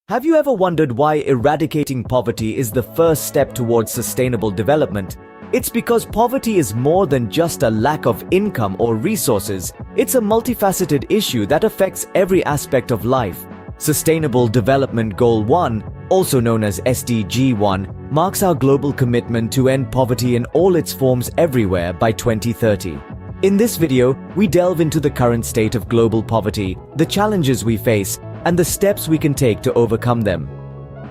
Have you ever wondered why eradicating poverty is the first step towards sustainable development? It's because poverty is more than just a lack of income or resources. It's a multifaceted issue that affects every aspect of life. Sustainable Development Goal 1, also known as SDG 1, marks our global commitment to end poverty in all its forms everywhere by 2030. In this video, we delve into the current state of global poverty, the challenges we face, and the steps we can take to overcome them.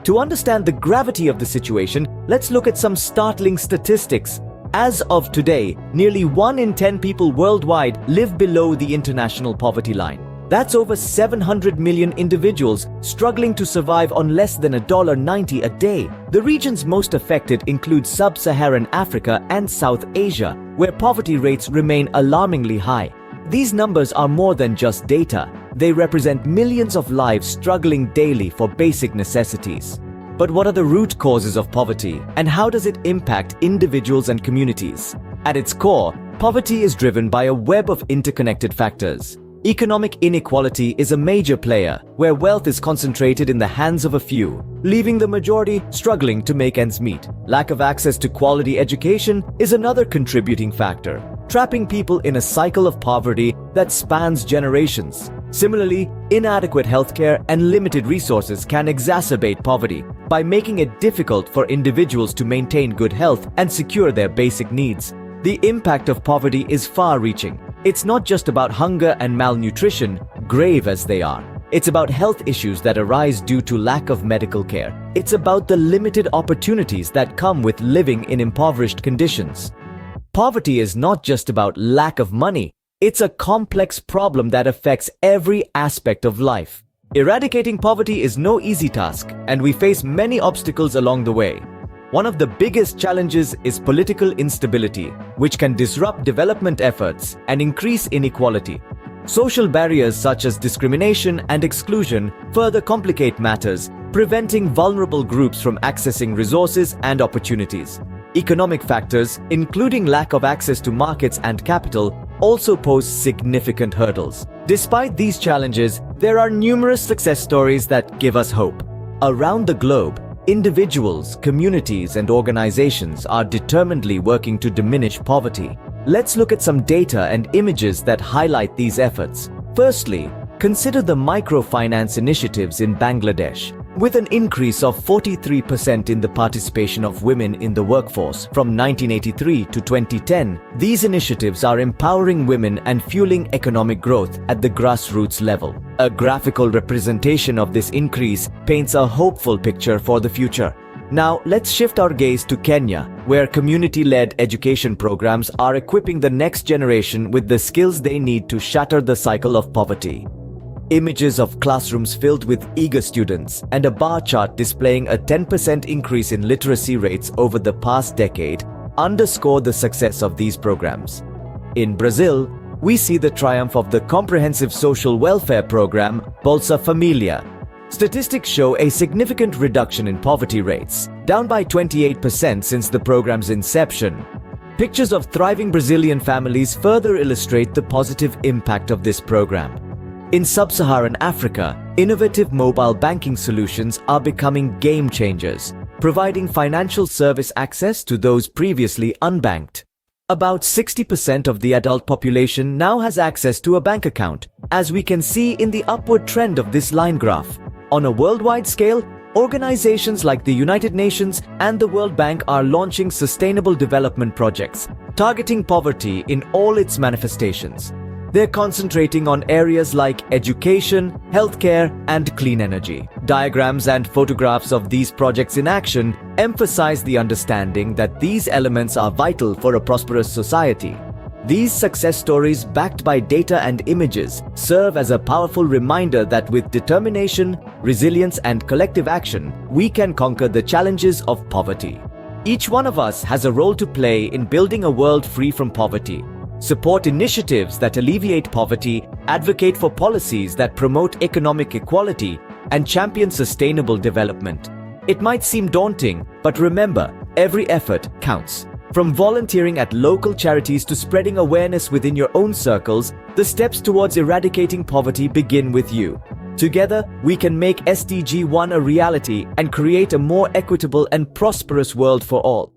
To understand the gravity of the situation, let's look at some startling statistics. As of today, nearly 1 in 10 people worldwide live below the international poverty line. That's over 700 million individuals struggling to survive on less than $1.90 a day. The regions most affected include sub-Saharan Africa and South Asia, where poverty rates remain alarmingly high. These numbers are more than just data. They represent millions of lives struggling daily for basic necessities. But what are the root causes of poverty, and how does it impact individuals and communities? At its core, poverty is driven by a web of interconnected factors. Economic inequality is a major player, where wealth is concentrated in the hands of a few, leaving the majority struggling to make ends meet. Lack of access to quality education is another contributing factor, trapping people in a cycle of poverty that spans generations. Similarly, inadequate healthcare and limited resources can exacerbate poverty by making it difficult for individuals to maintain good health and secure their basic needs. The impact of poverty is far-reaching. It's not just about hunger and malnutrition, grave as they are. It's about health issues that arise due to lack of medical care. It's about the limited opportunities that come with living in impoverished conditions. Poverty is not just about lack of money. It's a complex problem that affects every aspect of life. Eradicating poverty is no easy task, and we face many obstacles along the way. One of the biggest challenges is political instability, which can disrupt development efforts and increase inequality. Social barriers such as discrimination and exclusion further complicate matters, preventing vulnerable groups from accessing resources and opportunities. Economic factors, including lack of access to markets and capital, also pose significant hurdles. Despite these challenges, there are numerous success stories that give us hope. Around the globe, individuals, communities, and organizations are determinedly working to diminish poverty. Let's look at some data and images that highlight these efforts. Firstly, consider the microfinance initiatives in Bangladesh. With an increase of 43% in the participation of women in the workforce from 1983 to 2010, these initiatives are empowering women and fueling economic growth at the grassroots level. A graphical representation of this increase paints a hopeful picture for the future. Now, let's shift our gaze to Kenya, where community-led education programs are equipping the next generation with the skills they need to shatter the cycle of poverty. Images of classrooms filled with eager students and a bar chart displaying a 10% increase in literacy rates over the past decade underscore the success of these programs. In Brazil, we see the triumph of the comprehensive social welfare program Bolsa Familia. Statistics show a significant reduction in poverty rates, down by 28% since the program's inception. Pictures of thriving Brazilian families further illustrate the positive impact of this program. In sub-Saharan Africa, innovative mobile banking solutions are becoming game changers, providing financial service access to those previously unbanked. About 60% of the adult population now has access to a bank account, as we can see in the upward trend of this line graph. On a worldwide scale, organizations like the United Nations and the World Bank are launching sustainable development projects, targeting poverty in all its manifestations. They're concentrating on areas like education, healthcare, and clean energy. Diagrams and photographs of these projects in action emphasize the understanding that these elements are vital for a prosperous society. These success stories, backed by data and images, serve as a powerful reminder that with determination, resilience, and collective action, we can conquer the challenges of poverty. Each one of us has a role to play in building a world free from poverty. Support initiatives that alleviate poverty, advocate for policies that promote economic equality, and champion sustainable development. It might seem daunting, but remember, every effort counts. From volunteering at local charities to spreading awareness within your own circles, the steps towards eradicating poverty begin with you. Together, we can make SDG 1 a reality and create a more equitable and prosperous world for all.